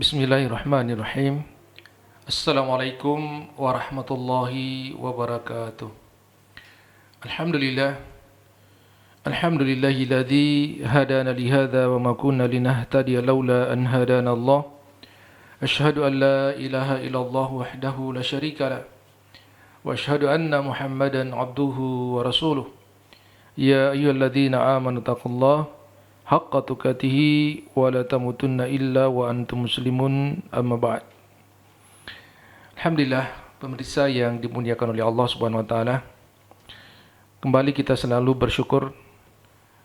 Bismillahirrahmanirrahim. Assalamualaikum warahmatullahi wabarakatuh. Alhamdulillah. Alhamdulillahilladzi hadana lihadza wa ma kunna linahtadiya laula an hadana Allah. Asyhadu an la ilaha illallah wahdahu la syarika lah. Wa asyhadu anna Muhammadan abduhu wa rasuluh. Ya ayyuhalladzina amanu taqullaha haqqa tuqatih wa la tamutunna illa wa antum muslimun, amma ba'd. Alhamdulillah, pemirsa yang dimuliakan oleh Allah Subhanahu wa taala. Kembali kita selalu bersyukur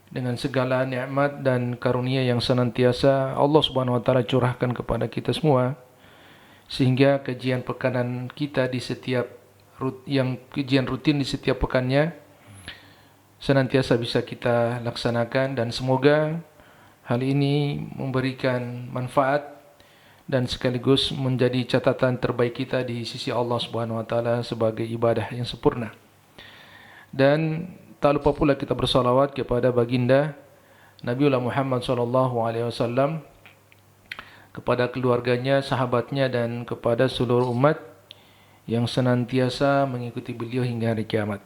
dengan segala nikmat dan karunia yang senantiasa Allah Subhanahu wa taala curahkan kepada kita semua, sehingga kajian pekanan kita di setiap kajian rutin di setiap pekannya senantiasa bisa kita laksanakan, dan semoga hal ini memberikan manfaat dan sekaligus menjadi catatan terbaik kita di sisi Allah Subhanahu wa taala sebagai ibadah yang sempurna. Dan tak lupa pula kita bersalawat kepada baginda Nabiullah Muhammad sallallahu alaihi wasallam, kepada keluarganya, sahabatnya, dan kepada seluruh umat yang senantiasa mengikuti beliau hingga hari kiamat.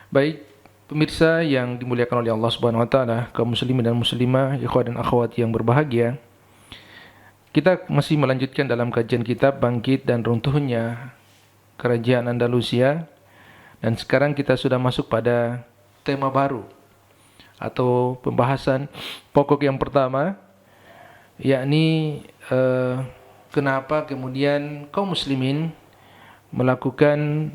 Baik, pemirsa yang dimuliakan oleh Allah Subhanahu wa taala, kaum muslimin dan muslimah, ikhwan dan akhwat yang berbahagia. Kita masih melanjutkan dalam kajian kitab Bangkit dan Runtuhnya Kerajaan Andalusia, dan sekarang kita sudah masuk pada tema baru atau pembahasan pokok yang pertama, yakni kenapa kemudian kaum muslimin melakukan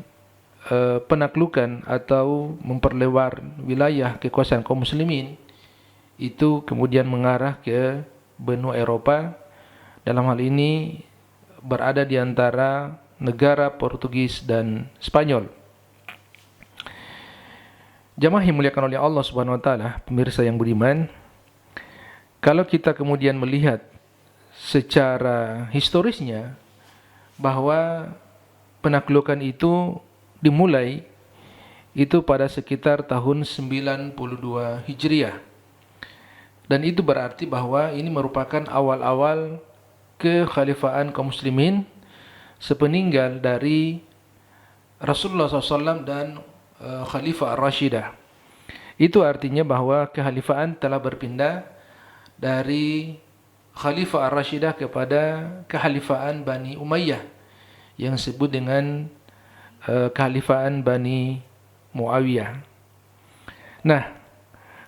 penaklukan atau memperlebar wilayah kekuasaan kaum muslimin itu kemudian mengarah ke benua Eropa, dalam hal ini berada di antara negara Portugis dan Spanyol. Jamaah yang dimuliakan oleh Allah Subhanahu wa taala, pemirsa yang budiman, kalau kita kemudian melihat secara historisnya bahwa penaklukan itu dimulai itu pada sekitar tahun 92 Hijriah. Dan itu berarti bahwa ini merupakan awal-awal kekhalifahan kaum muslimin sepeninggal dari Rasulullah SAW dan Khalifah Ar-Rashidah. Itu artinya bahwa kekhalifahan telah berpindah dari Khalifah Ar-Rashidah kepada kekhalifahan Bani Umayyah yang disebut dengan kekhalifahan Bani Muawiyah. Nah,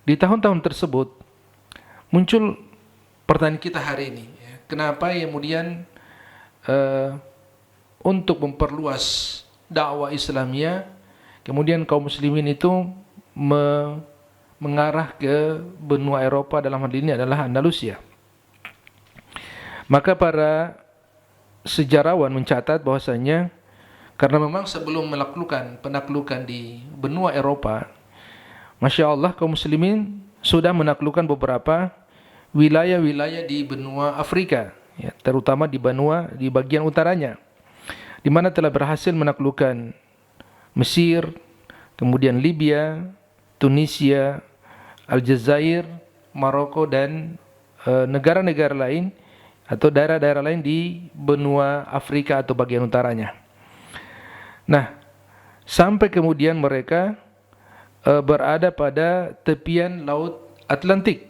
di tahun-tahun tersebut muncul pertanyaan kita hari ini, ya, kenapa kemudian untuk memperluas dakwah Islamiyah, kemudian kaum muslimin itu mengarah ke benua Eropa, dalam hal ini adalah Andalusia. Maka para sejarawan mencatat bahwasanya karena memang sebelum melakukan penaklukan di benua Eropa, Masya Allah, kaum muslimin sudah menaklukkan beberapa wilayah-wilayah di benua Afrika, ya, terutama di bagian utaranya, di mana telah berhasil menaklukkan Mesir, kemudian Libya, Tunisia, Aljazair, Maroko, dan negara-negara lain atau daerah-daerah lain di benua Afrika atau bagian utaranya. Nah, sampai kemudian mereka berada pada tepian Laut Atlantik.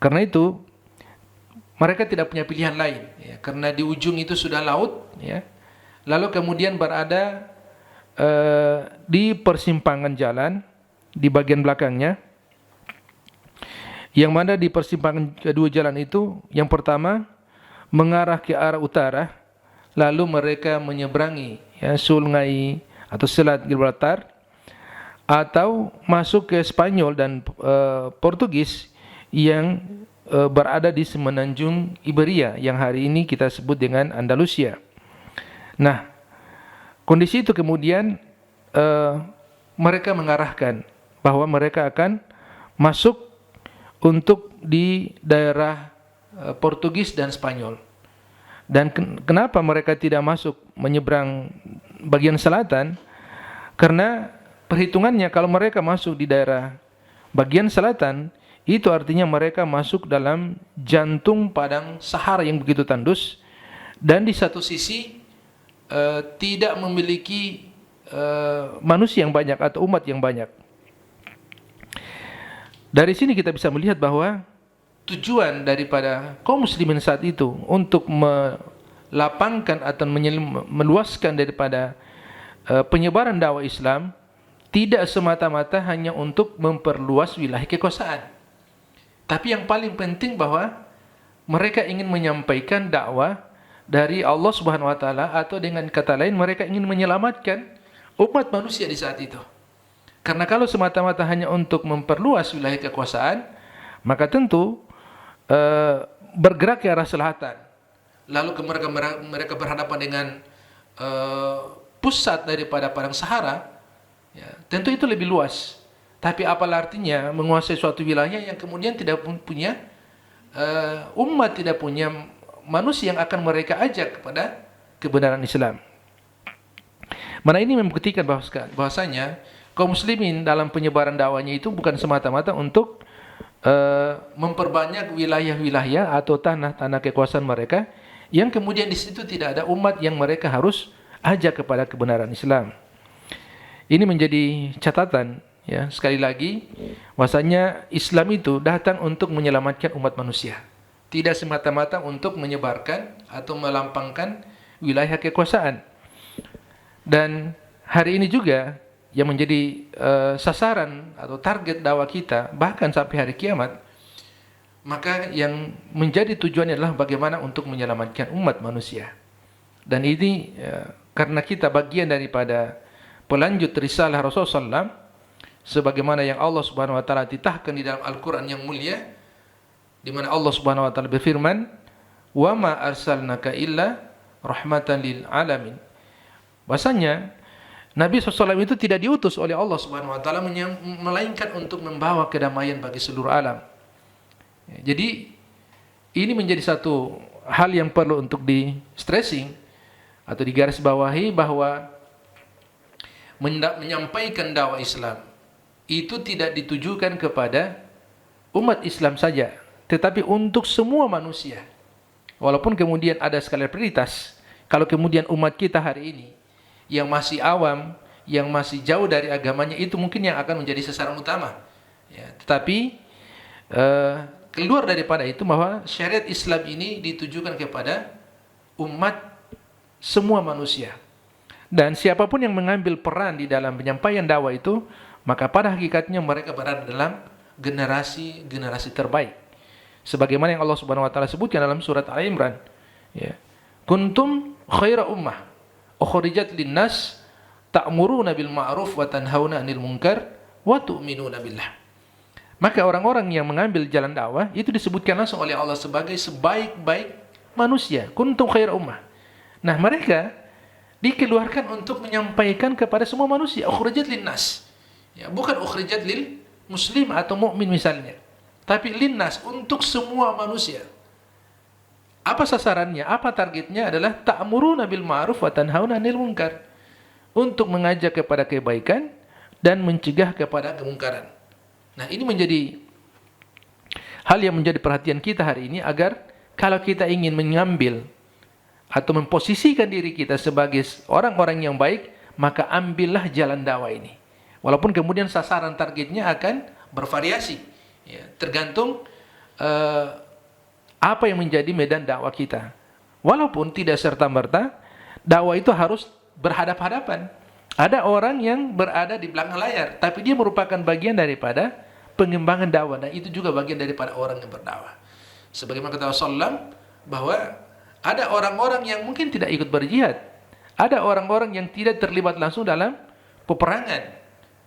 Karena itu mereka tidak punya pilihan lain, ya, karena di ujung itu sudah laut, ya. Lalu kemudian berada di persimpangan jalan di bagian belakangnya, yang mana di persimpangan kedua jalan itu, yang pertama mengarah ke arah utara, lalu mereka menyeberangi, ya, sungai atau Selat Gibraltar, atau masuk ke Spanyol dan Portugis yang berada di semenanjung Iberia yang hari ini kita sebut dengan Andalusia. Nah, kondisi itu kemudian mereka mengarahkan bahwa mereka akan masuk untuk di daerah Portugis dan Spanyol. Dan kenapa mereka tidak masuk menyeberang bagian selatan? Karena perhitungannya kalau mereka masuk di daerah bagian selatan, itu artinya mereka masuk dalam jantung padang Sahara yang begitu tandus, dan di satu sisi tidak memiliki manusia yang banyak atau umat yang banyak. Dari sini kita bisa melihat bahwa tujuan daripada kaum muslimin saat itu untuk melapangkan atau meluaskan daripada penyebaran dakwah Islam tidak semata-mata hanya untuk memperluas wilayah kekuasaan. Tapi yang paling penting bahwa mereka ingin menyampaikan dakwah dari Allah Subhanahu wa taala, atau dengan kata lain mereka ingin menyelamatkan umat manusia di saat itu. Karena kalau semata-mata hanya untuk memperluas wilayah kekuasaan, maka tentu bergerak ke arah selatan. Lalu mereka berhadapan dengan pusat daripada padang Sahara, ya, tentu itu lebih luas. Tapi apalah artinya menguasai suatu wilayah yang kemudian tidak punya umat, tidak punya manusia yang akan mereka ajak kepada kebenaran Islam. Mana ini membuktikan bahwasanya kaum muslimin dalam penyebaran dakwahnya itu bukan semata-mata untuk memperbanyak wilayah-wilayah atau tanah-tanah kekuasaan mereka, yang kemudian di situ tidak ada umat yang mereka harus ajak kepada kebenaran Islam. Ini menjadi catatan, ya, sekali lagi, bahwasanya Islam itu datang untuk menyelamatkan umat manusia, tidak semata-mata untuk menyebarkan atau melampangkan wilayah kekuasaan. Dan hari ini juga yang menjadi sasaran atau target dakwah kita bahkan sampai hari kiamat, maka yang menjadi tujuannya adalah bagaimana untuk menyelamatkan umat manusia. Dan ini karena kita bagian daripada pelanjut risalah Rasulullah SAW, sebagaimana yang Allah Subhanahu wa taala titahkan di dalam Al-Qur'an yang mulia, di mana Allah Subhanahu wa taala berfirman, "Wa ma arsalnaka illa rahmatan lil alamin." Bahasanya Nabi SAW itu tidak diutus oleh Allah Subhanahu wa taala melainkan untuk membawa kedamaian bagi seluruh alam. Jadi ini menjadi satu hal yang perlu untuk di stressing atau digarisbawahi, bahwa menyampaikan dakwah Islam itu tidak ditujukan kepada umat Islam saja, tetapi untuk semua manusia. Walaupun kemudian ada skala prioritas. Kalau kemudian umat kita hari ini yang masih awam, yang masih jauh dari agamanya, itu mungkin yang akan menjadi sasaran utama. Ya, tetapi keluar daripada itu, bahwa syariat Islam ini ditujukan kepada umat semua manusia. Dan siapapun yang mengambil peran di dalam penyampaian dakwah itu, maka pada hakikatnya mereka berada dalam generasi terbaik. Sebagaimana yang Allah Subhanahu wa taala sebutkan dalam surat Al-Imran, ya. Kuntum khaira ummah ukhrijat linnas ta'muruna bil ma'ruf wa tanhauna 'anil munkar wa tu'minuna billah. Maka orang-orang yang mengambil jalan dakwah itu disebutkan langsung oleh Allah sebagai sebaik-baik manusia. Kuntum khaira ummah. Nah, mereka dikeluarkan untuk menyampaikan kepada semua manusia. Ukhrijat linnas. Ya, bukan ukhrijat lil muslim atau mukmin misalnya, tapi linnas, untuk semua manusia. Apa sasarannya? Apa targetnya? Adalah ta'muruna bil ma'ruf wa tanhauna 'anil munkar. Untuk mengajak kepada kebaikan dan mencegah kepada kemungkaran. Nah, ini menjadi hal yang menjadi perhatian kita hari ini, agar kalau kita ingin mengambil atau memposisikan diri kita sebagai orang-orang yang baik, maka ambillah jalan dakwah ini. Walaupun kemudian sasaran targetnya akan bervariasi, ya, tergantung apa yang menjadi medan dakwah kita. Walaupun tidak serta-merta dakwah itu harus berhadap-hadapan. Ada orang yang berada di belakang layar, tapi dia merupakan bagian daripada pengembangan dakwah, dan itu juga bagian daripada orang yang berdakwah. Sebagaimana kata Rasulullah, bahwa ada orang-orang yang mungkin tidak ikut berjihad, ada orang-orang yang tidak terlibat langsung dalam peperangan,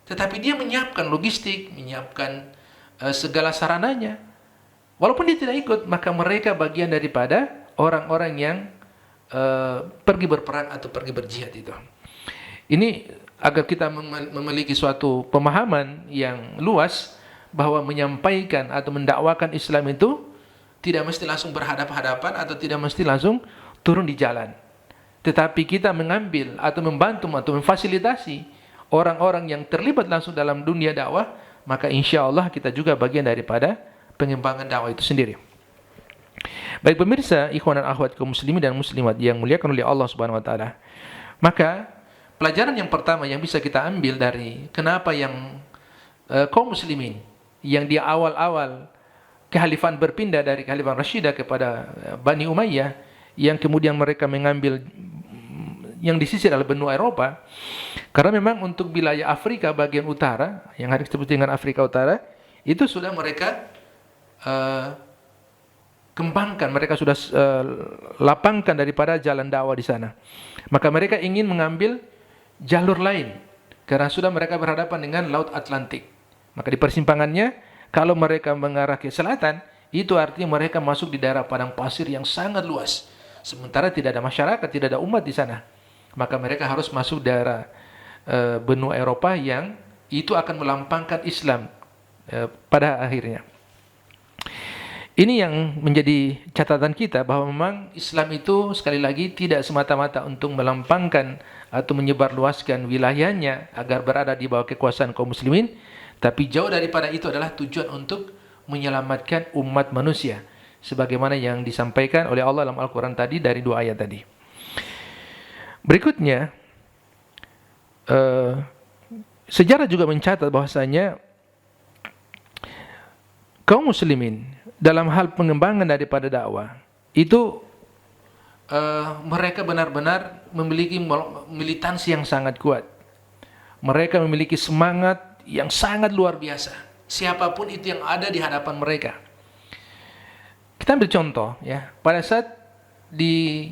tetapi dia menyiapkan logistik, menyiapkan segala sarananya. Walaupun dia tidak ikut, maka mereka bagian daripada orang-orang yang pergi berperang atau pergi berjihad itu. Ini agar kita memiliki suatu pemahaman yang luas, bahwa menyampaikan atau mendakwakan Islam itu tidak mesti langsung berhadap-hadapan atau tidak mesti langsung turun di jalan. Tetapi kita mengambil atau membantu atau memfasilitasi orang-orang yang terlibat langsung dalam dunia dakwah, maka insya Allah kita juga bagian daripada pengembangan dakwah itu sendiri. Baik pemirsa, ikhwan dan akhwat kaum muslimin dan muslimat yang muliakan oleh Allah Subhanahu wa taala. Maka pelajaran yang pertama yang bisa kita ambil dari kenapa yang kaum muslimin yang di awal-awal kehalifan berpindah dari kehalifan Rasyidah kepada Bani Umayyah, yang kemudian mereka mengambil yang disisir adalah benua Eropa, karena memang untuk wilayah Afrika bagian utara yang hari disebut dengan Afrika Utara itu sudah mereka kembangkan, mereka sudah lapangkan daripada jalan dakwah di sana. Maka mereka ingin mengambil jalur lain karena sudah mereka berhadapan dengan Laut Atlantik. Maka di persimpangannya, kalau mereka mengarah ke selatan, itu artinya mereka masuk di daerah padang pasir yang sangat luas. Sementara tidak ada masyarakat, tidak ada umat di sana. Maka mereka harus masuk daerah benua Eropa yang itu akan melampangkan Islam pada akhirnya. Ini yang menjadi catatan kita bahwa memang Islam itu sekali lagi tidak semata-mata untuk melampangkan atau menyebarluaskan wilayahnya agar berada di bawah kekuasaan kaum muslimin, tapi jauh daripada itu adalah tujuan untuk menyelamatkan umat manusia, sebagaimana yang disampaikan oleh Allah dalam Al-Quran tadi dari 2 ayat tadi. Berikutnya, sejarah juga mencatat bahwasanya kaum muslimin dalam hal pengembangan daripada dakwah itu mereka benar-benar memiliki militansi yang sangat kuat. Mereka memiliki semangat yang sangat luar biasa. Siapapun itu yang ada di hadapan mereka. Kita ambil contoh ya, pada saat di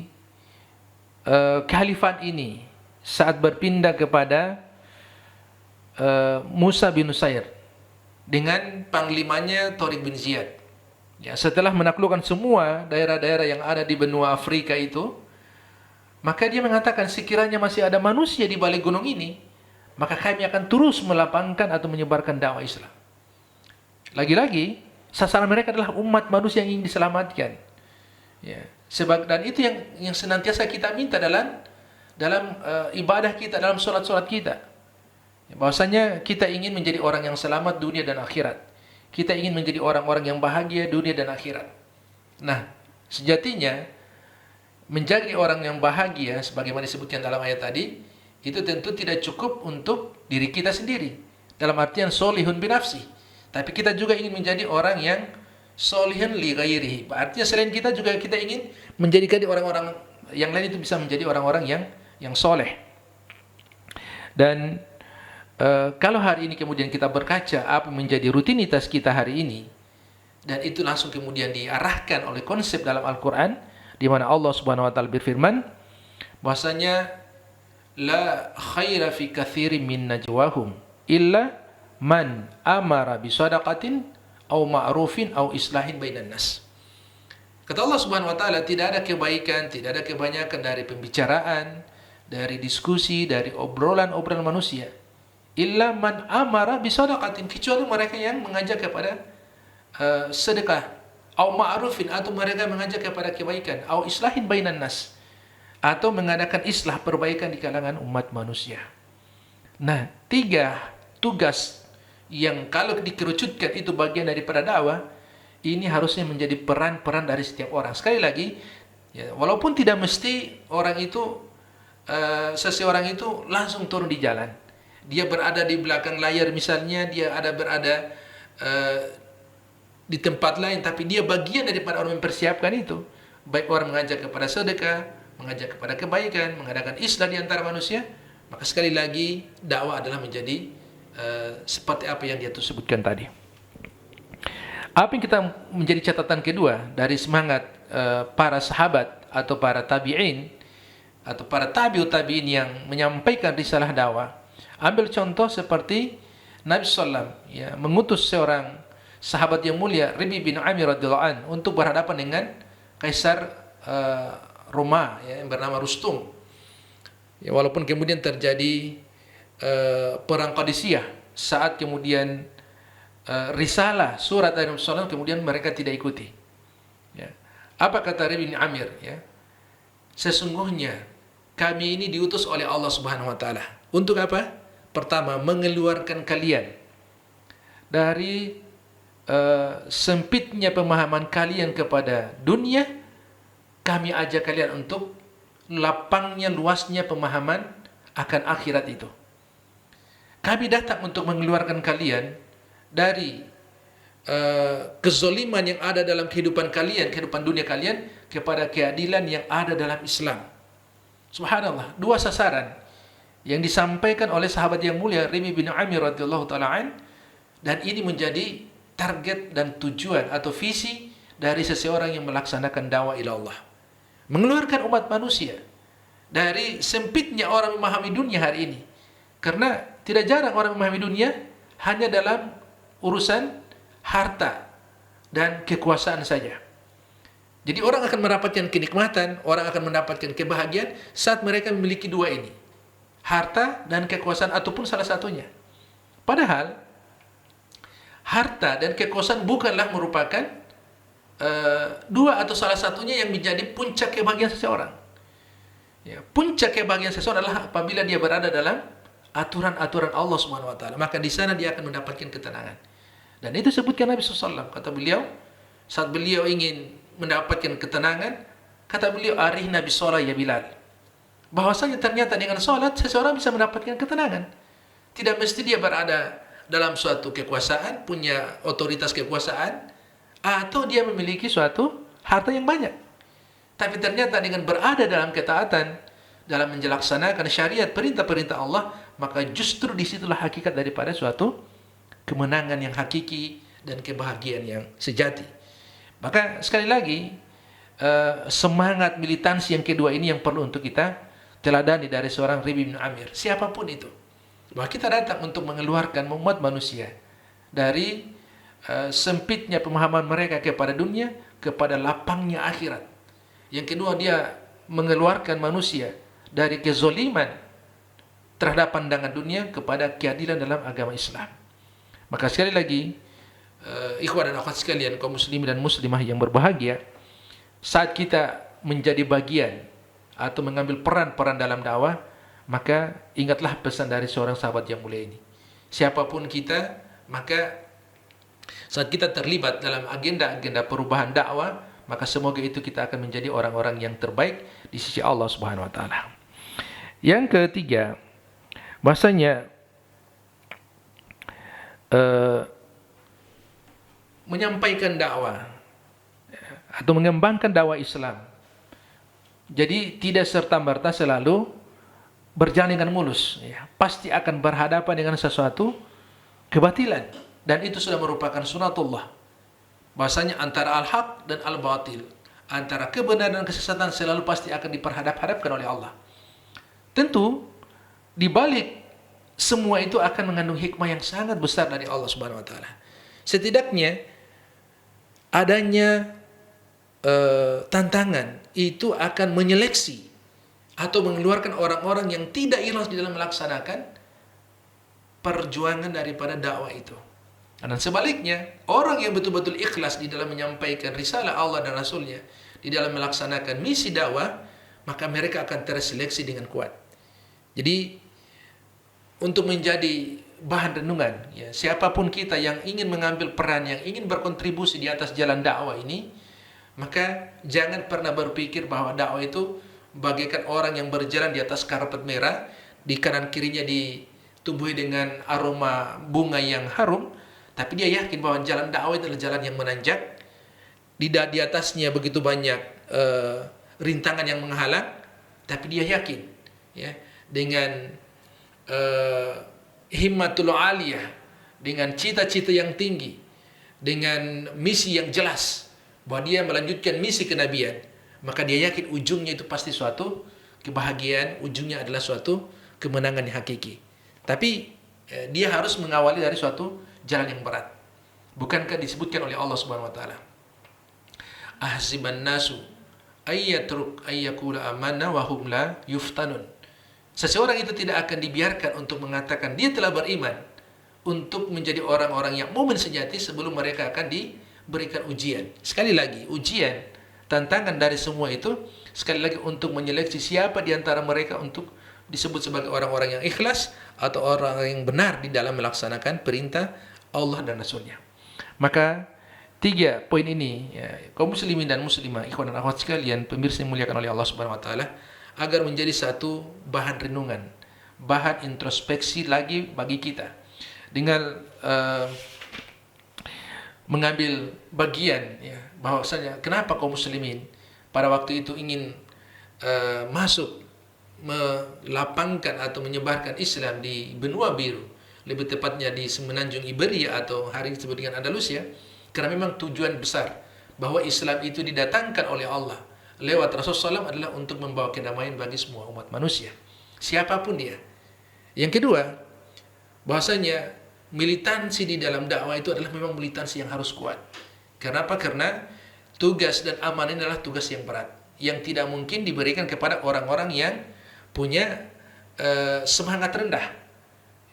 kehalifan ini saat berpindah kepada Musa bin Nusair dengan panglimanya Tariq bin Ziyad. Ya, setelah menaklukkan semua daerah-daerah yang ada di benua Afrika itu, maka dia mengatakan sekiranya masih ada manusia di balik gunung ini, maka kami akan terus melapangkan atau menyebarkan dakwah Islam. Lagi-lagi sasaran mereka adalah umat manusia yang ingin diselamatkan. Ya, dan itu yang senantiasa kita minta dalam ibadah kita, dalam solat-solat kita. Ya, bahwasanya kita ingin menjadi orang yang selamat dunia dan akhirat. Kita ingin menjadi orang-orang yang bahagia dunia dan akhirat. Nah, sejatinya menjadi orang yang bahagia sebagaimana disebutkan dalam ayat tadi, itu tentu tidak cukup untuk diri kita sendiri dalam artian solihun binafsi, tapi kita juga ingin menjadi orang yang solihin li ghairihi. Artinya selain kita juga kita ingin menjadikan orang-orang yang lain itu bisa menjadi orang-orang yang soleh. Dan kalau hari ini kemudian kita berkaca apa menjadi rutinitas kita hari ini, dan itu langsung kemudian diarahkan oleh konsep dalam Al-Quran, di mana Allah Subhanahu wa taala berfirman bahwasanya la khaira fi katsirin min najwahum illa man amara bi shadaqatin au ma'rufin au islahin bainan nas. Kata Allah Subhanahu wa taala, tidak ada kebaikan, tidak ada kebanyakan dari pembicaraan, dari diskusi, dari obrolan-obrolan manusia, illa man amara bi shadaqatin, kecuali mereka yang mengajak kepada sedekah, au ma'rufin, atau mereka mengajak kepada kebaikan, au islahin bainan nas, atau mengadakan islah perbaikan di kalangan umat manusia. Nah, 3 tugas yang kalau dikerucutkan itu bagian daripada dakwah, ini harusnya menjadi peran-peran dari setiap orang. Sekali lagi, ya, walaupun tidak mesti orang itu seseorang itu langsung turun di jalan. Dia berada di belakang layar misalnya, dia berada di tempat lain, tapi dia bagian daripada orang mempersiapkan itu. Baik orang mengajak kepada sedekah, mengajak kepada kebaikan, mengadakan islah di antara manusia, maka sekali lagi dakwah adalah menjadi seperti apa yang dia sebutkan tadi. Apa yang kita menjadi catatan kedua dari semangat para sahabat atau para tabi'in atau para tabi'ut tabi'in yang menyampaikan risalah dakwah, ambil contoh seperti Nabi SAW ya, mengutus seorang sahabat yang mulia Rabi bin Amir radhiyallahu anhu untuk berhadapan dengan kaisar Roma ya, yang bernama Rustum. Ya, walaupun kemudian terjadi perang Qadisiyah, saat kemudian risalah surat dari Nabi SAW kemudian mereka tidak ikuti. Ya. Apa kata Rabi bin Amir? Ya, sesungguhnya kami ini diutus oleh Allah Subhanahu Wa Taala untuk apa? Pertama, mengeluarkan kalian dari sempitnya pemahaman kalian kepada dunia, kami ajak kalian untuk lapangnya, luasnya pemahaman akan akhirat itu. Kami datang untuk mengeluarkan kalian dari kezoliman yang ada dalam kehidupan kalian, kehidupan dunia kalian, kepada keadilan yang ada dalam Islam. Subhanallah, dua sasaran yang disampaikan oleh sahabat yang mulia Rabi bin Amir radhiyallahu taala an, dan ini menjadi target dan tujuan atau visi dari seseorang yang melaksanakan dakwah ila Allah. Mengeluarkan umat manusia dari sempitnya orang memahami dunia hari ini. Karena tidak jarang orang memahami dunia hanya dalam urusan harta dan kekuasaan saja. Jadi orang akan mendapatkan kenikmatan, orang akan mendapatkan kebahagiaan saat mereka memiliki dua ini. Harta dan kekuasaan ataupun salah satunya. Padahal harta dan kekuasaan bukanlah merupakan dua atau salah satunya yang menjadi puncak kebahagiaan seseorang. Ya, puncak kebahagiaan seseorang adalah apabila dia berada dalam aturan-aturan Allah Subhanahu wa taala, maka di sana dia akan mendapatkan ketenangan. Dan itu sebutkan Nabi SAW. Kata beliau, saat beliau ingin mendapatkan ketenangan, kata beliau, arihna bisolah ya Bilal. Bahwasanya ternyata dengan solat seseorang bisa mendapatkan ketenangan. Tidak mesti dia berada dalam suatu kekuasaan, punya otoritas kekuasaan, atau dia memiliki suatu harta yang banyak. Tapi ternyata dengan berada dalam ketaatan, dalam menjelaksanakan syariat, perintah-perintah Allah, maka justru disitulah hakikat daripada suatu kemenangan yang hakiki dan kebahagiaan yang sejati. Maka sekali lagi, semangat militansi yang kedua ini yang perlu untuk kita teladani dari seorang Rabi bin Amir, siapapun itu. Bahwa kita datang untuk mengeluarkan umat manusia dari sempitnya pemahaman mereka kepada dunia, kepada lapangnya akhirat. Yang kedua, dia mengeluarkan manusia dari kezoliman terhadap pandangan dunia kepada keadilan dalam agama Islam. Maka sekali lagi, ikhwan dan akhwat sekalian, kaum muslimin dan muslimah yang berbahagia, saat kita menjadi bagian atau mengambil peran-peran dalam dakwah, maka ingatlah pesan dari seorang sahabat yang mulia ini. Siapapun kita, maka saat kita terlibat dalam agenda-agenda perubahan dakwah, maka semoga itu kita akan menjadi orang-orang yang terbaik di sisi Allah Subhanahu wa taala. Yang ketiga, bahasanya menyampaikan dakwah atau mengembangkan dakwah Islam. Jadi tidak serta-merta selalu berjalan dengan mulus, ya. Pasti akan berhadapan dengan sesuatu kebatilan, dan itu sudah merupakan sunatullah. Bahasanya antara al-haq dan al-batil, antara kebenaran dan kesesatan selalu pasti akan diperhadap-hadapkan oleh Allah. Tentu di balik semua itu akan mengandung hikmah yang sangat besar dari Allah Subhanahu wa taala. Setidaknya adanya tantangan itu akan menyeleksi atau mengeluarkan orang-orang yang tidak ikhlas di dalam melaksanakan perjuangan daripada dakwah itu. Dan sebaliknya, orang yang betul-betul ikhlas di dalam menyampaikan risalah Allah dan Rasulnya, di dalam melaksanakan misi dakwah, maka mereka akan terseleksi dengan kuat. Jadi, untuk menjadi bahan renungan, ya, siapapun kita yang ingin mengambil peran, yang ingin berkontribusi di atas jalan dakwah ini, maka jangan pernah berpikir bahwa dakwah itu bagaikan orang yang berjalan di atas karpet merah, di kanan kirinya ditumbuhi dengan aroma bunga yang harum, tapi dia yakin bahwa jalan dakwah itu adalah jalan yang menanjak, di atasnya begitu banyak rintangan yang menghalang, tapi dia yakin, ya, dengan himmatul aliyah, dengan cita-cita yang tinggi, dengan misi yang jelas, bahwa dia melanjutkan misi kenabian, maka dia yakin ujungnya itu pasti suatu kebahagiaan, ujungnya adalah suatu kemenangan yang hakiki. Tapi dia harus mengawali dari suatu jalan yang berat. Bukankah disebutkan oleh Allah Subhanahu wa taala, ahsiban nasu ayyatruk ayyakula amanna wa hum la yuftanun. Seseorang itu tidak akan dibiarkan untuk mengatakan dia telah beriman, untuk menjadi orang-orang yang mukmin sejati sebelum mereka akan diberikan ujian. Sekali lagi, ujian, tantangan dari semua itu sekali lagi untuk menyeleksi siapa di antara mereka untuk disebut sebagai orang-orang yang ikhlas atau orang yang benar di dalam melaksanakan perintah Allah dan Rasulnya. Maka 3 poin ini, ya, kaum muslimin dan muslimah, ikhwan dan akhwat sekalian, pemirsa yang dimuliakan oleh Allah Subhanahu wa taala, agar menjadi satu bahan renungan, bahan introspeksi lagi bagi kita. Dengan mengambil bagian, ya, bahwasanya kenapa kaum muslimin pada waktu itu ingin masuk melapangkan atau menyebarkan Islam di benua biru, lebih tepatnya di semenanjung Iberia atau hari ini disebut dengan Andalusia, karena memang tujuan besar bahwa Islam itu didatangkan oleh Allah lewat Rasulullah SAW adalah untuk membawa kedamaian bagi semua umat manusia, siapapun dia. Yang kedua, bahwasanya militansi di dalam dakwah itu adalah memang militansi yang harus kuat. Kenapa? Karena tugas dan amanah ini adalah tugas yang berat, yang tidak mungkin diberikan kepada orang-orang yang punya semangat rendah.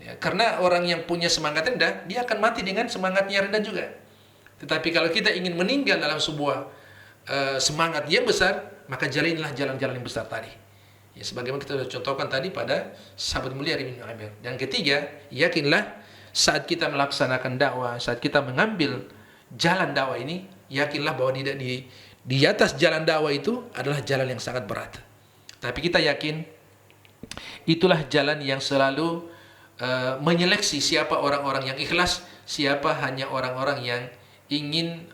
Ya, karena orang yang punya semangat rendah, dia akan mati dengan semangatnya rendah juga. Tetapi kalau kita ingin meninggal dalam sebuah semangat yang besar, maka jalanilah jalan-jalan yang besar tadi. Ya, sebagaimana kita sudah contohkan tadi pada sahabat mulia Ibnu Amir. Dan ketiga, yakinlah saat kita melaksanakan dakwah, saat kita mengambil jalan dakwah ini, yakinlah bahwa di atas jalan dakwah itu adalah jalan yang sangat berat. Tapi kita yakin itulah jalan yang selalu menyeleksi siapa orang-orang yang ikhlas, siapa hanya orang-orang yang ingin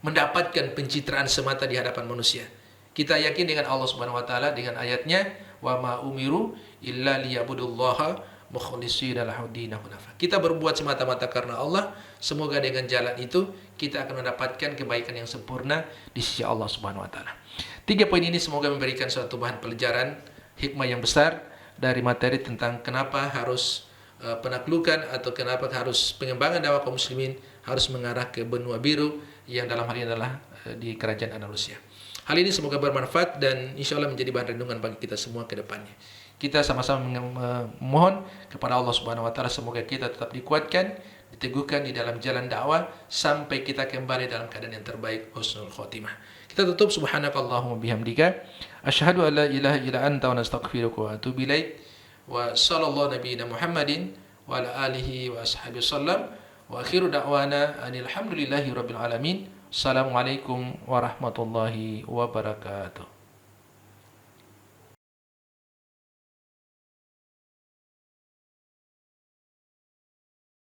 mendapatkan pencitraan semata di hadapan manusia. Kita yakin dengan Allah Subhanahu wa taala dengan ayatnya, wa ma umiru illa liya'budullaha mukhlishina lahu-din hunafa. Kita berbuat semata-mata karena Allah, semoga dengan jalan itu kita akan mendapatkan kebaikan yang sempurna di sisi Allah Subhanahu wa taala. 3 poin ini semoga memberikan suatu bahan pelajaran, hikmah yang besar dari materi tentang kenapa harus penaklukan atau kenapa harus pengembangan dakwah kaum muslimin harus mengarah ke benua biru yang dalam hal ini adalah di kerajaan Andalusia. Hal ini semoga bermanfaat dan insya Allah menjadi bahan renungan bagi kita semua ke depannya. Kita sama-sama memohon kepada Allah Subhanahu wa taala semoga kita tetap dikuatkan, diteguhkan di dalam jalan dakwah sampai kita kembali dalam keadaan yang terbaik, husnul khotimah. Kita tutup subhanakallahumma bihamdika asyhadu an la ilaha illa anta wa nastaghfiruka wa atubu ilaik. Wa sallallahu nabiyina Muhammadin wa ala alihi wa ashabihi sallam wa akhiru da'wana alhamdulillahi rabbil alamin. Assalamualaikum warahmatullahi wabarakatuh.